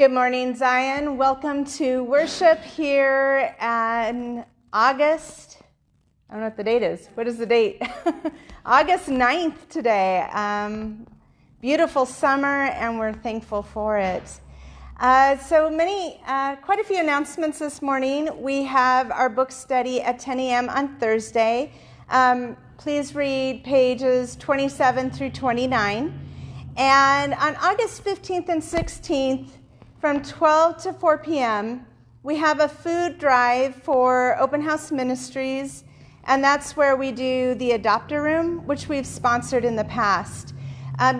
Good morning, Zion. Welcome to worship here in August. I don't know what the date is. What is the date? August 9th today. Beautiful summer, and we're thankful for it. Quite a few announcements this morning. We have our book study at 10 a.m. on Thursday. Please read pages 27 through 29. And on August 15th and 16th, from 12 to 4 p.m., we have a food drive for Open House Ministries, and that's where we do the adopter room, which we've sponsored in the past.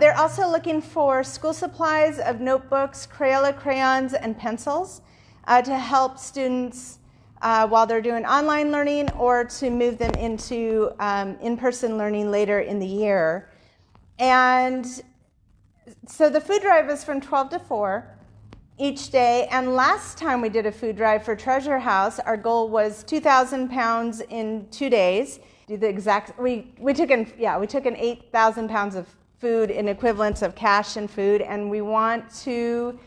They're also looking for school supplies of notebooks, Crayola crayons, and pencils to help students while they're doing online learning or to move them into in-person learning later in the year. And so the food drive is from 12 to 4 each day. And last time we did a food drive for Treasure House, our goal was 2,000 pounds in 2 days. We took in 8,000 pounds of food in equivalents of cash and food, and we want to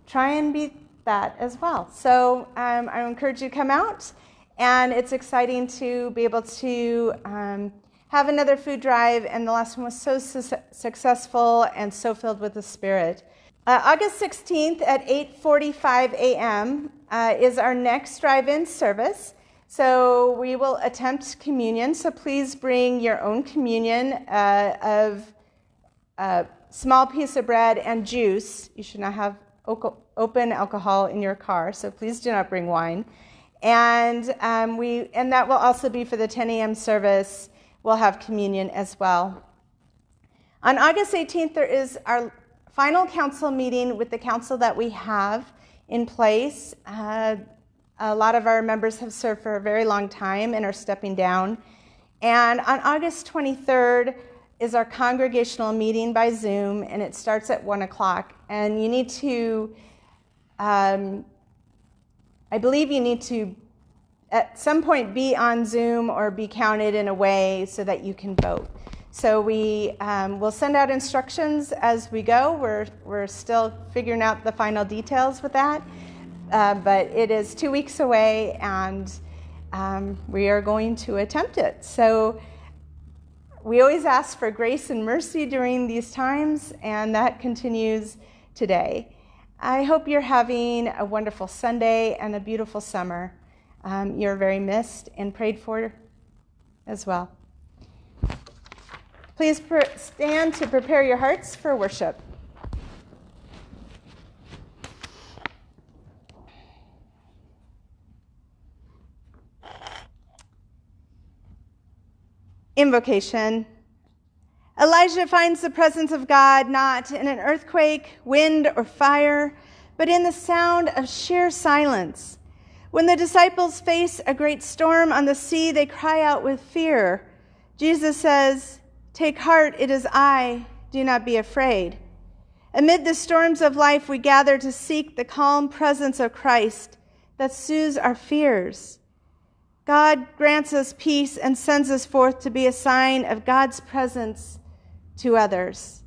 try and beat that as well. So I encourage you to come out, and it's exciting to be able to have another food drive, and the last one was so successful and so filled with the Spirit. August 16th at 8:45 a.m. Is our next drive-in service. So we will attempt communion, so please bring your own communion of a small piece of bread and juice. You should not have open alcohol in your car, so please do not bring wine. And that will also be for the 10 a.m. service. We'll have communion as well. On August 18th, there is our final council meeting with the council that we have in place. A lot of our members have served for a very long time and are stepping down. And on August 23rd is our congregational meeting by Zoom, and it starts at 1 o'clock. And you need to, I believe you need to at some point be on Zoom or be counted in a way so that you can vote. So we will send out instructions as we go. We're still figuring out the final details with that. But it is 2 weeks away, and we are going to attempt it. So we always ask for grace and mercy during these times, and that continues today. I hope you're having a wonderful Sunday and a beautiful summer. You're very missed and prayed for as well. Please stand to prepare your hearts for worship. Invocation. Elijah finds the presence of God not in an earthquake, wind, or fire, but in the sound of sheer silence. When the disciples face a great storm on the sea, they cry out with fear. Jesus says, "Take heart, it is I. Do not be afraid." Amid the storms of life, we gather to seek the calm presence of Christ that soothes our fears. God grants us peace and sends us forth to be a sign of God's presence to others.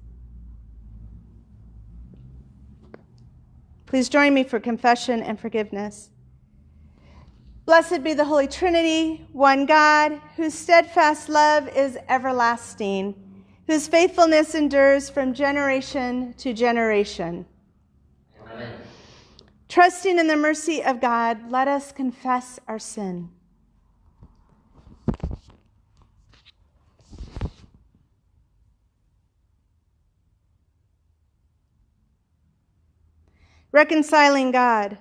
Please join me for confession and forgiveness. Blessed be the Holy Trinity, one God, whose steadfast love is everlasting, whose faithfulness endures from generation to generation. Amen. Trusting in the mercy of God, let us confess our sin. Reconciling God.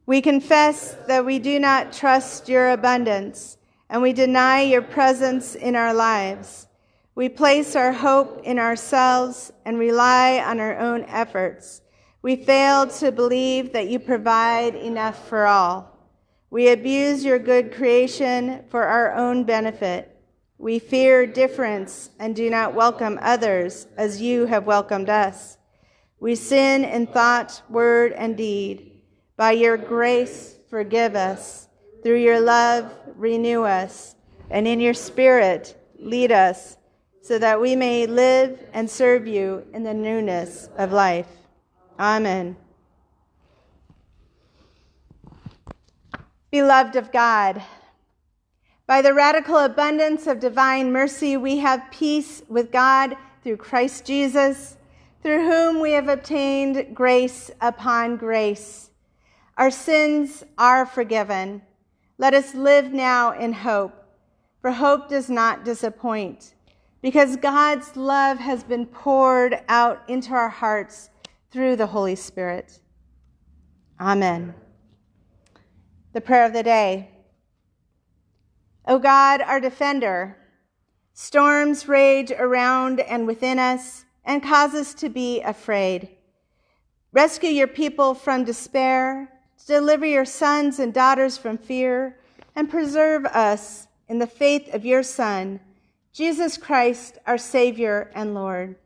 We confess that we do not trust your abundance, and we deny your presence in our lives. We place our hope in ourselves and rely on our own efforts. We fail to believe that you provide enough for all. We abuse your good creation for our own benefit. We fear difference and do not welcome others as you have welcomed us. We sin in thought, word, and deed. By your grace, forgive us. Through your love, renew us. And in your Spirit, lead us, so that we may live and serve you in the newness of life. Amen. Beloved of God, by the radical abundance of divine mercy, we have peace with God through Christ Jesus, through whom we have obtained grace upon grace. Our sins are forgiven. Let us live now in hope, for hope does not disappoint, because God's love has been poured out into our hearts through the Holy Spirit. Amen. The prayer of the day. O God, our defender, storms rage around and within us and cause us to be afraid. Rescue your people from despair, deliver your sons and daughters from fear, and preserve us in the faith of your Son, Jesus Christ, our Savior and Lord.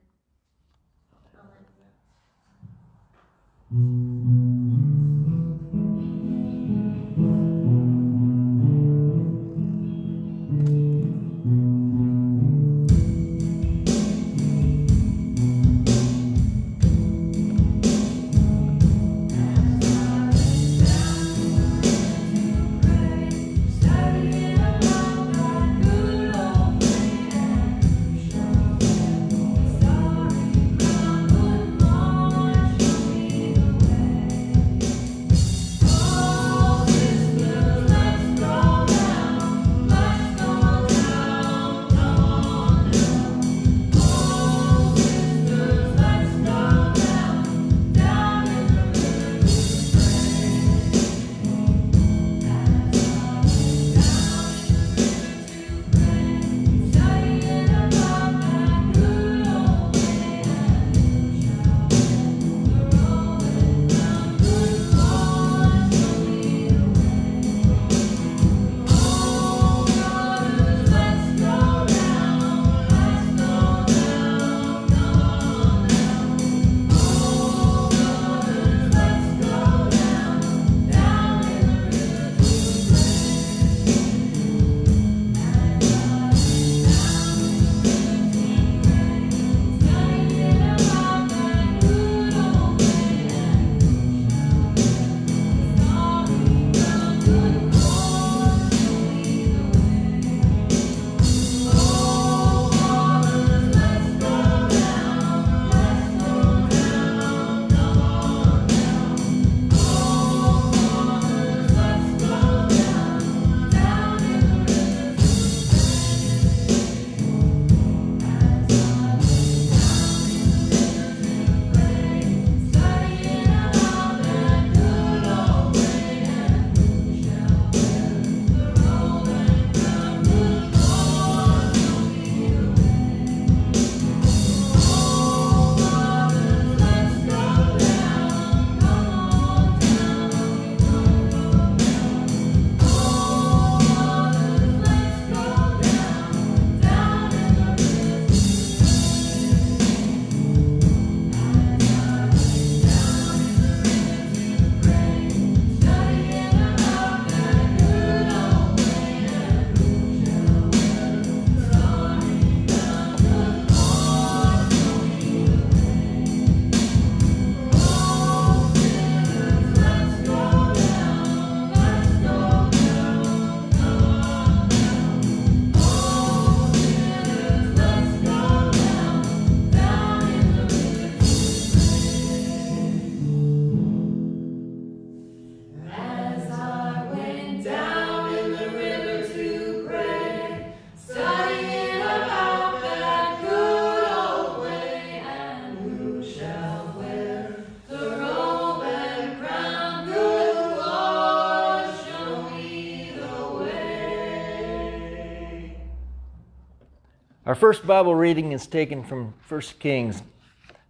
Our first Bible reading is taken from 1 Kings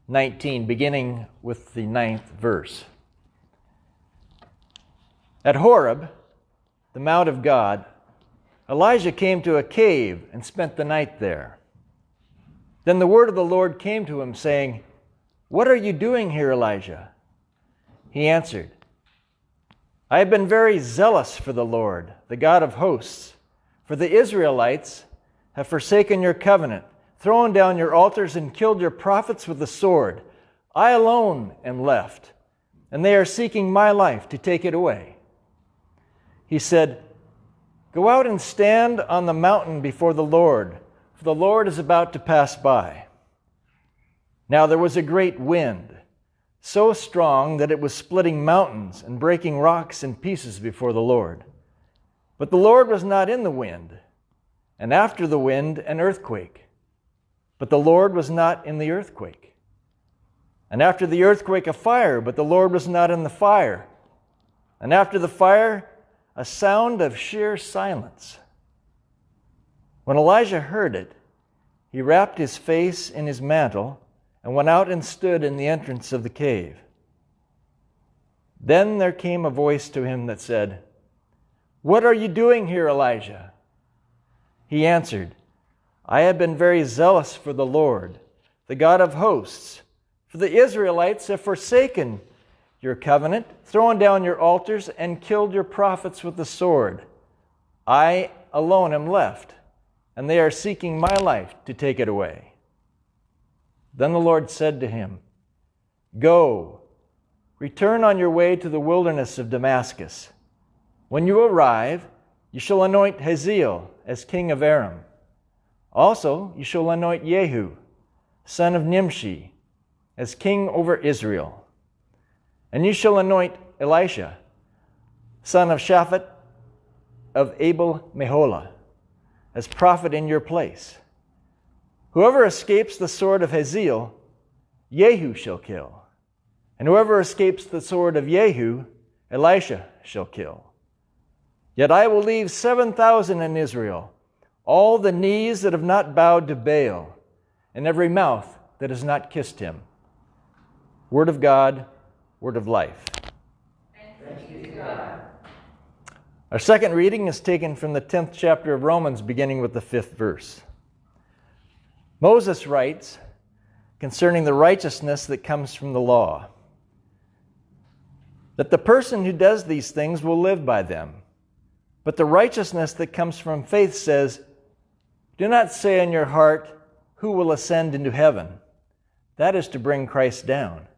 19, beginning with the 9th verse. At Horeb, the mount of God, Elijah came to a cave and spent the night there. Then the word of the Lord came to him, saying, "What are you doing here, Elijah?" He answered, "I have been very zealous for the Lord, the God of hosts, for the Israelites have forsaken your covenant, thrown down your altars, and killed your prophets with the sword. I alone am left, and they are seeking my life to take it away." He said, "Go out and stand on the mountain before the Lord, for the Lord is about to pass by." Now there was a great wind, so strong that it was splitting mountains and breaking rocks in pieces before the Lord. But the Lord was not in the wind, and after the wind an earthquake. But the Lord was not in the earthquake. And after the earthquake a fire, but the Lord was not in the fire. And after the fire a sound of sheer silence. When Elijah heard it, he wrapped his face in his mantle and went out and stood in the entrance of the cave. Then there came a voice to him that said, "What are you doing here, Elijah?" He answered, "I have been very zealous for the Lord, the God of hosts. For the Israelites have forsaken your covenant, thrown down your altars, and killed your prophets with the sword. I alone am left, and they are seeking my life to take it away." Then the Lord said to him, "Go, return on your way to the wilderness of Damascus. When you arrive, you shall anoint Hazael as king of Aram. Also, you shall anoint Jehu, son of Nimshi, as king over Israel. And you shall anoint Elisha, son of Shaphat of Abel-Meholah, as prophet in your place. Whoever escapes the sword of Hazael, Jehu shall kill. And whoever escapes the sword of Jehu, Elisha shall kill. Yet I will leave 7,000 in Israel, all the knees that have not bowed to Baal, and every mouth that has not kissed him." Word of God, word of life. Thanks be to God. Our second reading is taken from the 10th chapter of Romans, beginning with the 5th verse. Moses writes concerning the righteousness that comes from the law, that the person who does these things will live by them. But the righteousness that comes from faith says, "Do not say in your heart, 'Who will ascend into heaven?' That is to bring Christ down.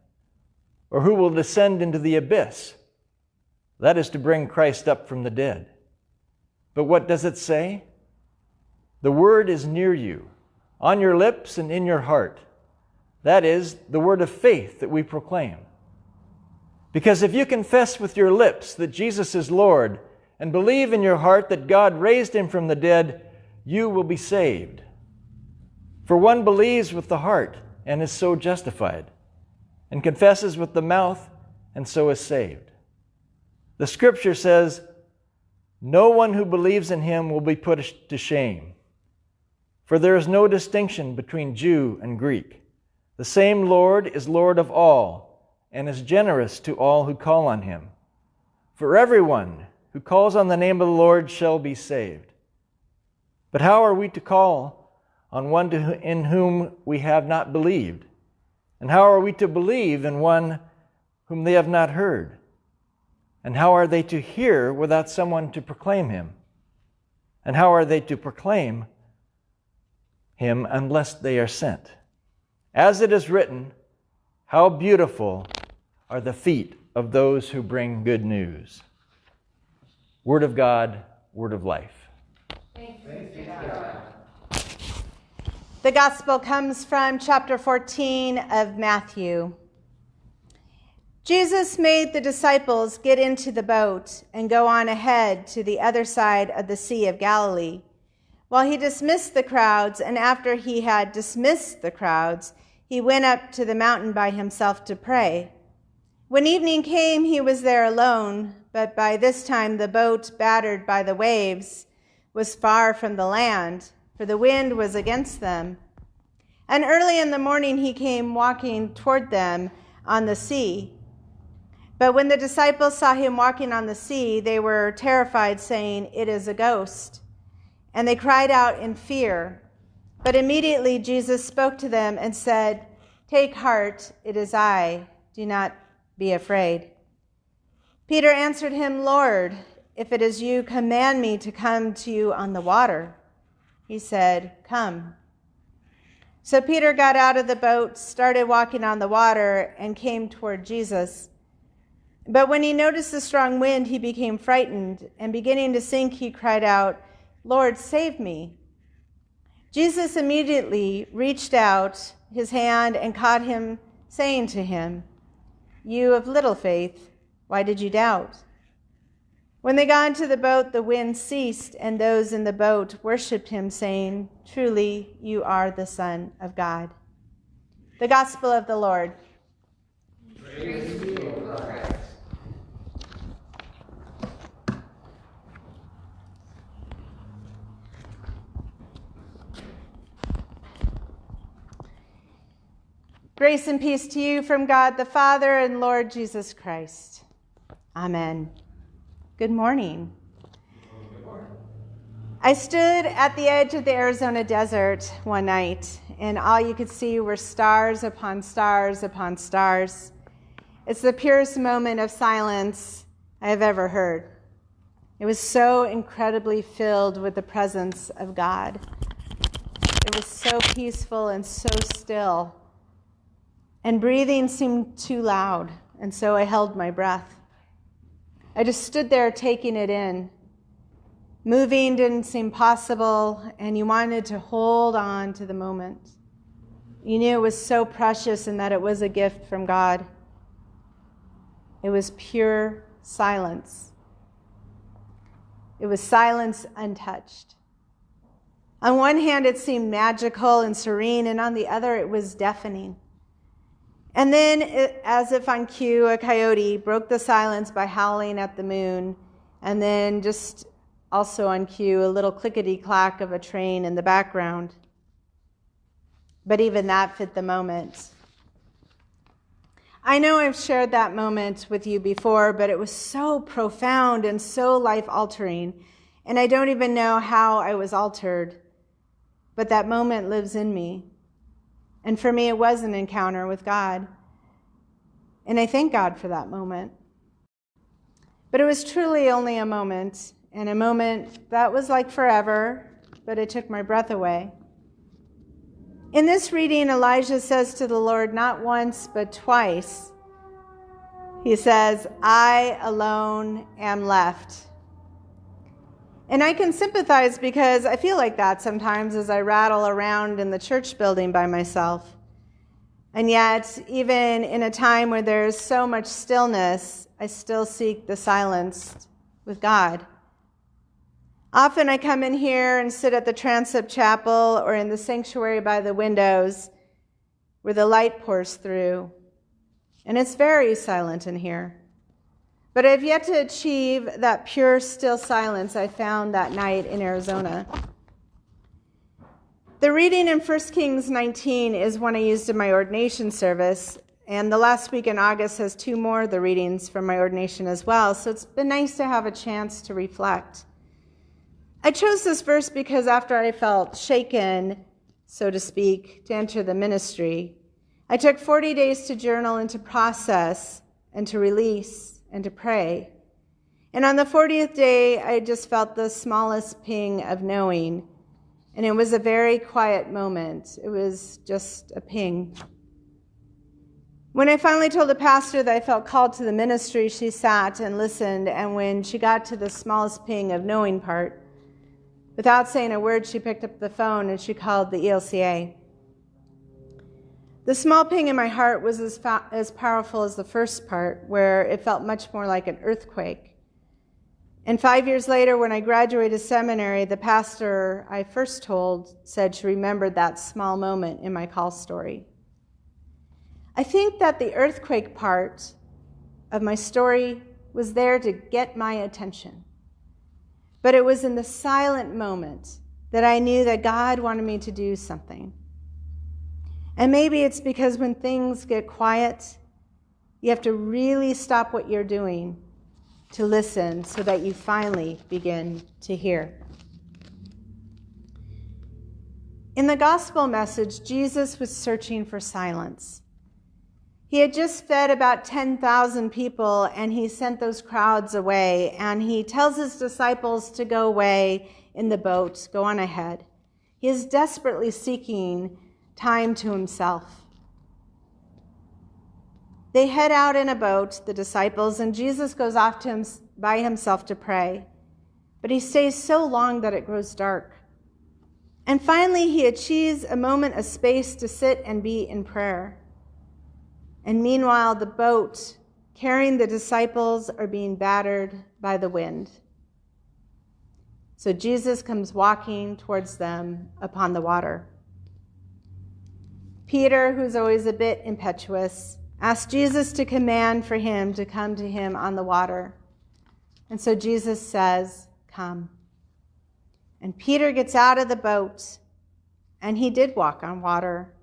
Or who will descend into the abyss? That is to bring Christ up from the dead. But what does it say? The word is near you, on your lips and in your heart. That is the word of faith that we proclaim. Because if you confess with your lips that Jesus is Lord and believe in your heart that God raised him from the dead, you will be saved. For one believes with the heart and is so justified, and confesses with the mouth and so is saved. The scripture says, 'No one who believes in him will be put to shame.' For there is no distinction between Jew and Greek. The same Lord is Lord of all, and is generous to all who call on him. For everyone who calls on the name of the Lord shall be saved. But how are we to call on one in whom we have not believed? And how are we to believe in one whom they have not heard? And how are they to hear without someone to proclaim him? And how are they to proclaim him unless they are sent? As it is written, how beautiful are the feet of those who bring good news." Word of God, word of life. Thanks be to God. The gospel comes from chapter 14 of Matthew. Jesus made the disciples get into the boat and go on ahead to the other side of the Sea of Galilee, while he dismissed the crowds, and after he had dismissed the crowds, he went up to the mountain by himself to pray. When evening came, he was there alone, but by this time the boat, battered by the waves, was far from the land, for the wind was against them. And early in the morning he came walking toward them on the sea. But when the disciples saw him walking on the sea, they were terrified, saying, "It is a ghost." And they cried out in fear. But immediately Jesus spoke to them and said, "Take heart, it is I. Do not be afraid." Peter answered him, "Lord, if it is you, command me to come to you on the water." He said, "Come." So Peter got out of the boat, started walking on the water, and came toward Jesus. But when he noticed the strong wind, he became frightened, and beginning to sink, he cried out, "Lord, save me." Jesus immediately reached out his hand and caught him, saying to him, "You of little faith, why did you doubt?" When they got into the boat, the wind ceased, and those in the boat worshipped him, saying, "Truly, you are the Son of God." The Gospel of the Lord. Praise to you, O Christ. Grace and peace to you from God the Father and Lord Jesus Christ. Amen. Good morning. Good morning. I stood at the edge of the Arizona desert one night, and all you could see were stars upon stars upon stars. It's the purest moment of silence I have ever heard. It was so incredibly filled with the presence of God. It was so peaceful and so still. And breathing seemed too loud, and so I held my breath. I just stood there taking it in. Moving didn't seem possible, and you wanted to hold on to the moment. You knew it was so precious and that it was a gift from God. It was pure silence. It was silence untouched. On one hand, it seemed magical and serene, and on the other, it was deafening. And then, as if on cue, a coyote broke the silence by howling at the moon, and then just also on cue, a little clickety-clack of a train in the background. But even that fit the moment. I know I've shared that moment with you before, but it was so profound and so life-altering, and I don't even know how I was altered, but that moment lives in me. And for me, it was an encounter with God. And I thank God for that moment. But it was truly only a moment, and a moment that was like forever, but it took my breath away. In this reading, Elijah says to the Lord not once, but twice. He says, "I alone am left." And I can sympathize because I feel like that sometimes as I rattle around in the church building by myself. And yet, even in a time where there's so much stillness, I still seek the silence with God. Often I come in here and sit at the transept chapel or in the sanctuary by the windows where the light pours through. And it's very silent in here. But I've yet to achieve that pure, still silence I found that night in Arizona. The reading in 1 Kings 19 is one I used in my ordination service, and the last week in August has two more of the readings from my ordination as well, so it's been nice to have a chance to reflect. I chose this verse because after I felt shaken, so to speak, to enter the ministry, I took 40 days to journal and to process and to release and to pray. And on the 40th day, I just felt the smallest ping of knowing. And it was a very quiet moment. It was just a ping. When I finally told the pastor that I felt called to the ministry, she sat and listened. And when she got to the smallest ping of knowing part, without saying a word, she picked up the phone and she called the ELCA. The small ping in my heart was as powerful as the first part, where it felt much more like an earthquake. And 5 years later, when I graduated seminary, the pastor I first told said she remembered that small moment in my call story. I think that the earthquake part of my story was there to get my attention. But it was in the silent moment that I knew that God wanted me to do something. And maybe it's because when things get quiet, you have to really stop what you're doing to listen so that you finally begin to hear. In the gospel message, Jesus was searching for silence. He had just fed about 10,000 people, and he sent those crowds away, and he tells his disciples to go away in the boat, go on ahead. He is desperately seeking time to himself. They head out in a boat, the disciples, and Jesus goes off to by himself to pray. But he stays so long that it grows dark. And finally, he achieves a moment of space to sit and be in prayer. And meanwhile, the boat carrying the disciples are being battered by the wind. So Jesus comes walking towards them upon the water. Peter, who's always a bit impetuous, asks Jesus to command for him to come to him on the water. And so Jesus says, "Come." And Peter gets out of the boat, and he did walk on water.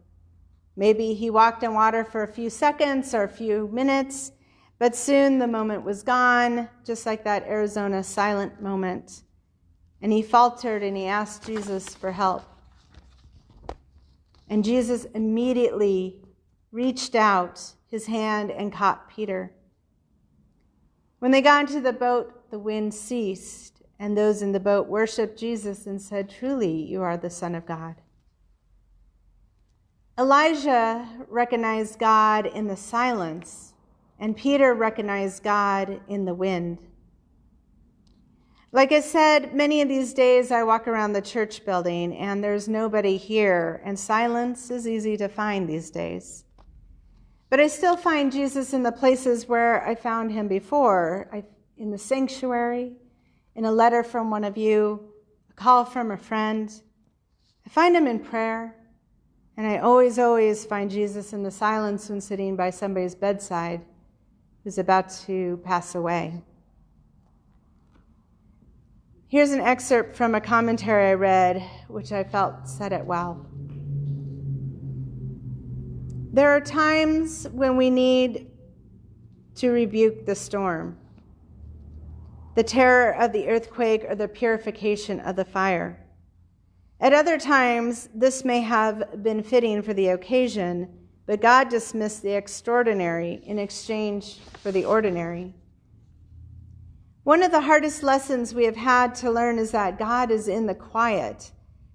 Maybe he walked on water for a few seconds or a few minutes, but soon the moment was gone, just like that Arizona silent moment. And he faltered and he asked Jesus for help. And Jesus immediately reached out his hand and caught Peter. When they got into the boat, the wind ceased, and those in the boat worshiped Jesus and said, "Truly, you are the Son of God." Elijah recognized God in the silence, and Peter recognized God in the wind. Like I said, many of these days I walk around the church building and there's nobody here, and silence is easy to find these days. But I still find Jesus in the places where I found him before, in the sanctuary, in a letter from one of you, a call from a friend. I find him in prayer, and I always find Jesus in the silence when sitting by somebody's bedside who's about to pass away. Here's an excerpt from a commentary I read, which I felt said it well. There are times when we need to rebuke the storm, the terror of the earthquake, or the purification of the fire. At other times, this may have been fitting for the occasion, but God dismissed the extraordinary in exchange for the ordinary. One of the hardest lessons we have had to learn is that God is in the quiet.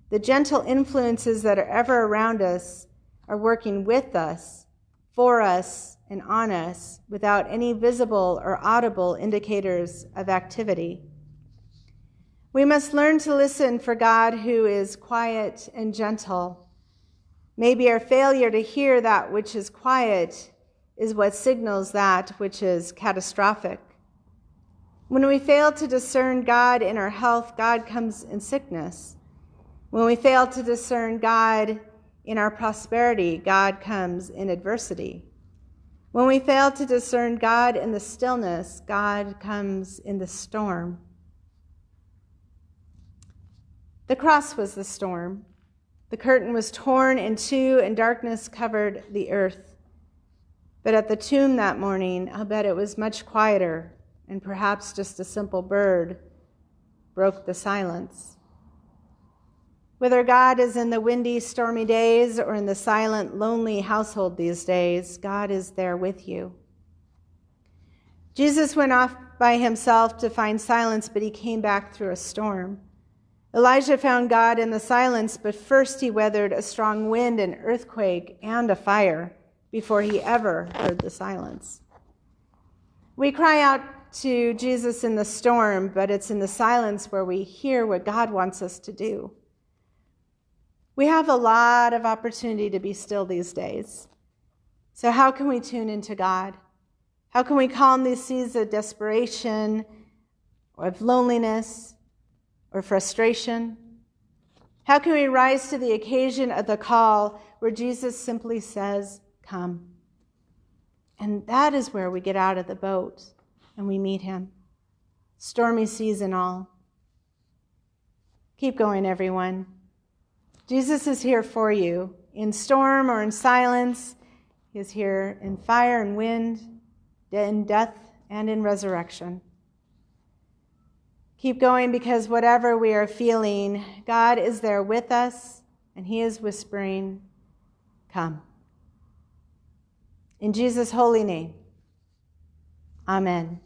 The gentle influences that are ever around us are working with us, for us, and on us without any visible or audible indicators of activity. We must learn to listen for God who is quiet and gentle. Maybe our failure to hear that which is quiet is what signals that which is catastrophic. When we fail to discern God in our health, God comes in sickness. When we fail to discern God in our prosperity, God comes in adversity. When we fail to discern God in the stillness, God comes in the storm. The cross was the storm. The curtain was torn in two, and darkness covered the earth. But at the tomb that morning, I'll bet it was much quieter, and perhaps just a simple bird broke the silence. Whether God is in the windy, stormy days or in the silent, lonely household these days, God is there with you. Jesus went off by himself to find silence, but he came back through a storm. Elijah found God in the silence, but first he weathered a strong wind, an earthquake, and a fire before he ever heard the silence. We cry out to Jesus in the storm, but it's in the silence where we hear what God wants us to do. We have a lot of opportunity to be still these days. So how can we tune into God? How can we calm these seas of desperation, or of loneliness, or frustration? How can we rise to the occasion of the call where Jesus simply says, "Come"? And that is where we get out of the boat and we meet him, stormy seas and all. Keep going, everyone. Jesus is here for you, in storm or in silence. He is here in fire and wind, in death and in resurrection. Keep going, because whatever we are feeling, God is there with us, and he is whispering, "Come." In Jesus' holy name, amen.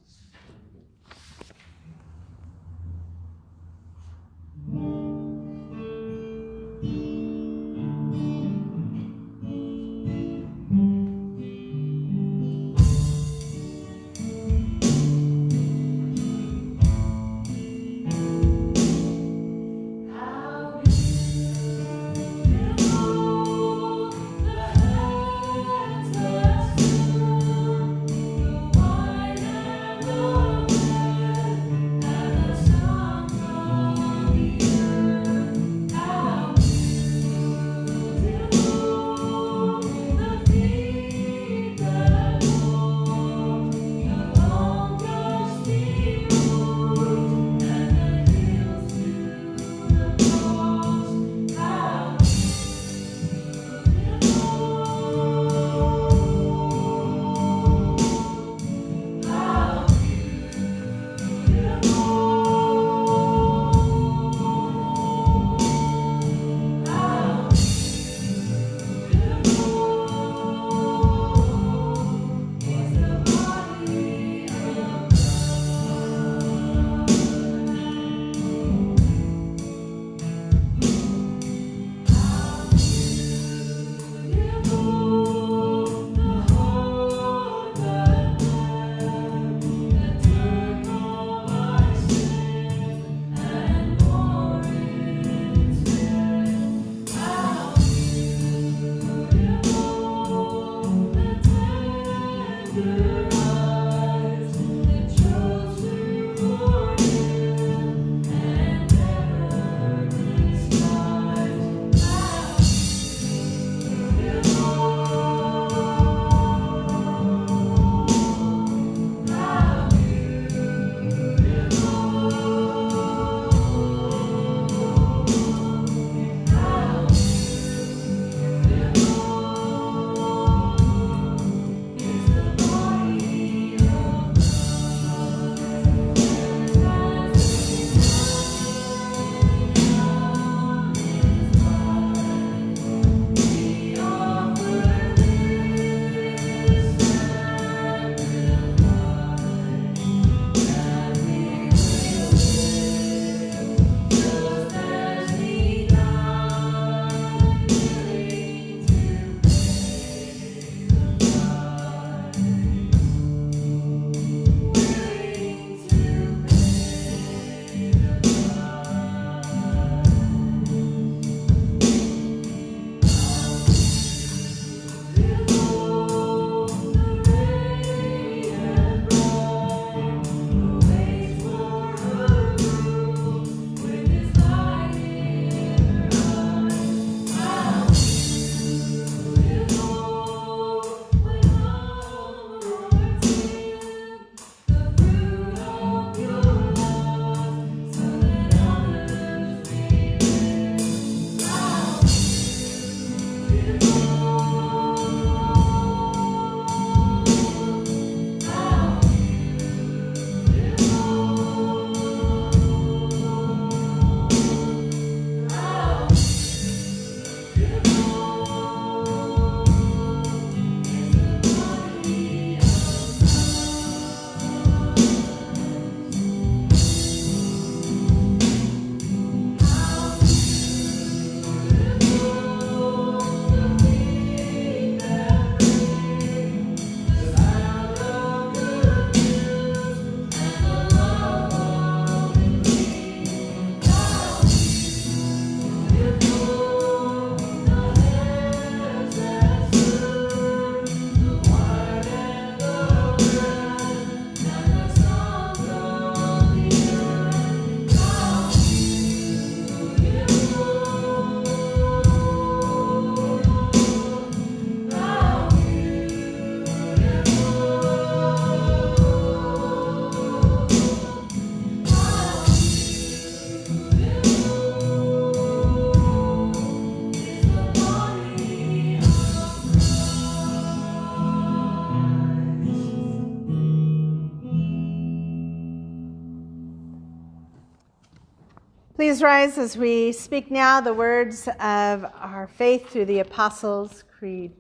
Please rise as we speak now the words of our faith through the Apostles' Creed.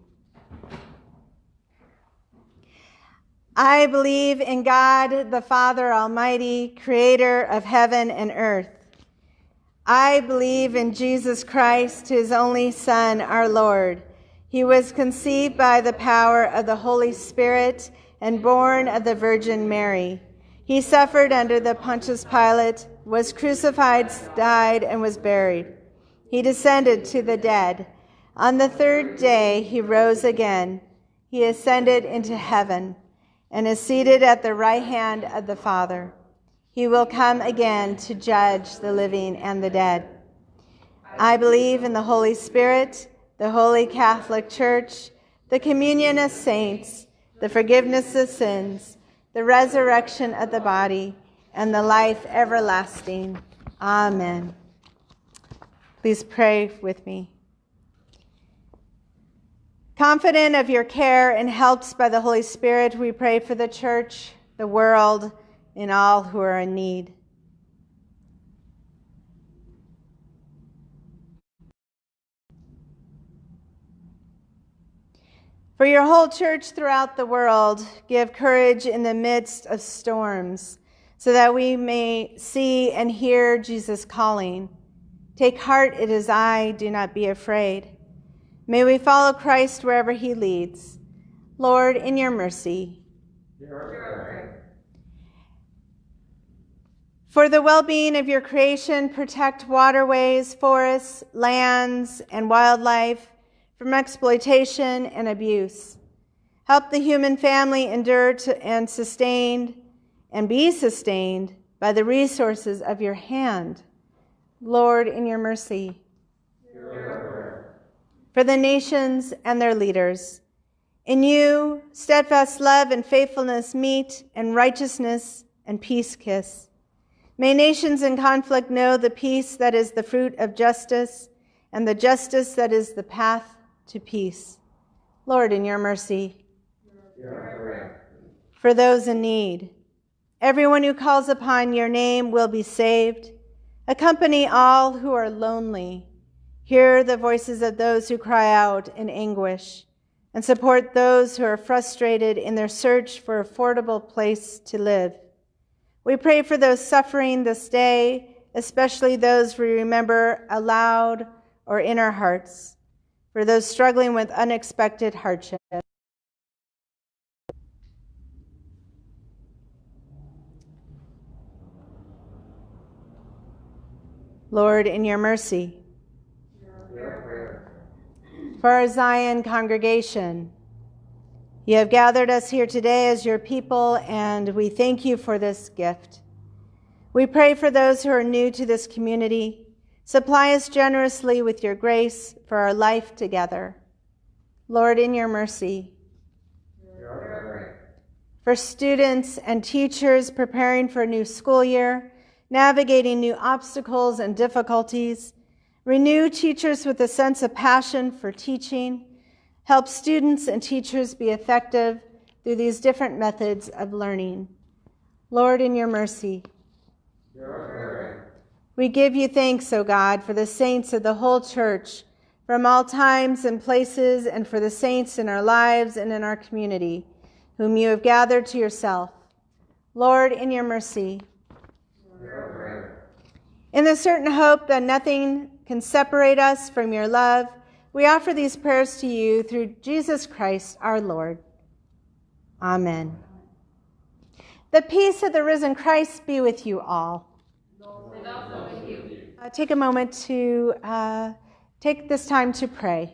I believe in God, the Father Almighty, creator of heaven and earth. I believe in Jesus Christ, his only Son, our Lord. He was conceived by the power of the Holy Spirit and born of the Virgin Mary. He suffered under the Pontius Pilate, was crucified, died, and was buried. He descended to the dead. On the third day he rose again. He ascended into heaven and is seated at the right hand of the Father. He will come again to judge the living and the dead. I believe in the Holy Spirit, the Holy Catholic Church, the communion of saints, the forgiveness of sins, the resurrection of the body, and the life everlasting. Amen. Please pray with me. Confident of your care and helped by the Holy Spirit, we pray for the church, the world, and all who are in need. For your whole church throughout the world, give courage in the midst of storms, so that we may see and hear Jesus calling. Take heart, it is I, do not be afraid. May we follow Christ wherever he leads. Lord, in your mercy. For the well-being of your creation, protect waterways, forests, lands, and wildlife from exploitation and abuse. Help the human family endure and be sustained by the resources of your hand. Lord, in your mercy. For the nations and their leaders. In you, steadfast love and faithfulness meet, and righteousness and peace kiss. May nations in conflict know the peace that is the fruit of justice, and the justice that is the path to peace. Lord, in your mercy. For those in need. Everyone who calls upon your name will be saved. Accompany all who are lonely. Hear the voices of those who cry out in anguish, and support those who are frustrated in their search for an affordable place to live. We pray for those suffering this day, especially those we remember aloud or in our hearts. For those struggling with unexpected hardship. Lord, in your mercy. For our Zion congregation, you have gathered us here today as your people, and we thank you for this gift. We pray for those who are new to this community. Supply us generously with your grace for our life together. Lord, in your mercy. For students and teachers preparing for a new school year, navigating new obstacles and difficulties, renew teachers with a sense of passion for teaching. Help students and teachers be effective through these different methods of learning. Lord, in your mercy. We give you thanks, O God, for the saints of the whole church, from all times and places, and for the saints in our lives and in our community, whom you have gathered to yourself. Lord, in your mercy. In the certain hope that nothing can separate us from your love, we offer these prayers to you through Jesus Christ, our Lord. Amen. The peace of the risen Christ be with you all. Take a moment to take this time to pray.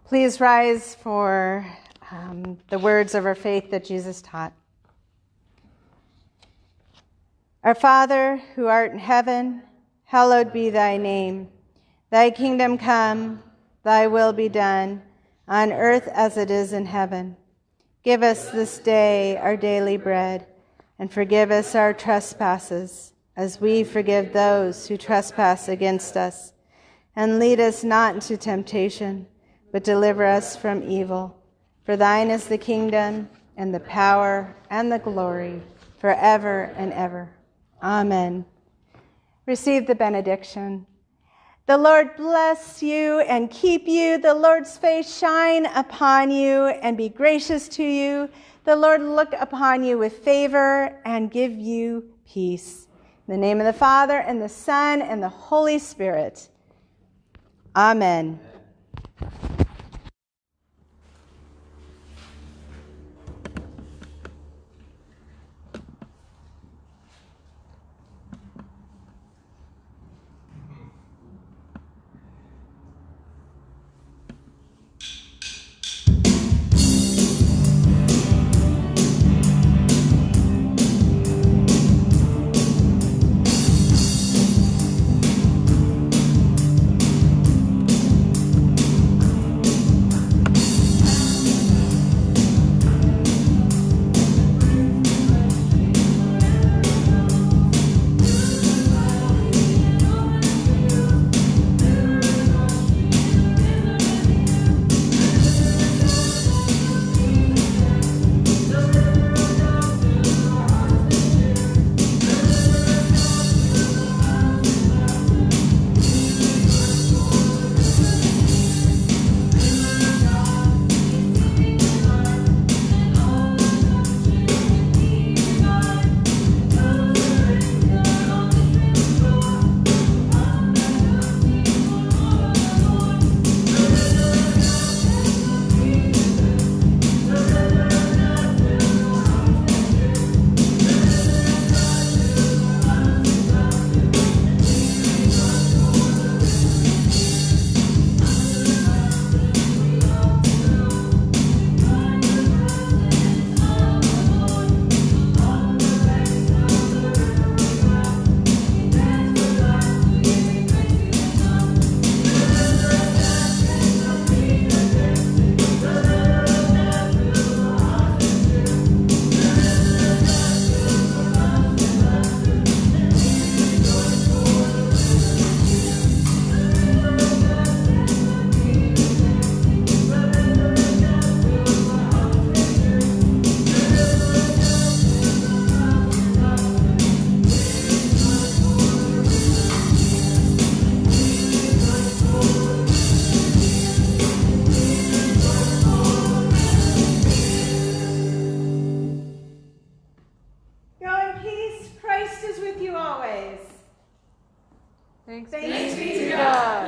Please rise for the words of our faith that Jesus taught. Our Father, who art in heaven, hallowed be thy name. Thy kingdom come, thy will be done, on earth as it is in heaven. Give us this day our daily bread, and forgive us our trespasses, as we forgive those who trespass against us. And lead us not into temptation, but deliver us from evil. For thine is the kingdom, and the power, and the glory, forever and ever. Amen. Receive the benediction. The Lord bless you and keep you. The Lord's face shine upon you and be gracious to you. The Lord look upon you with favor and give you peace. In the name of the Father, and the Son, and the Holy Spirit. Amen. Thanks be to God.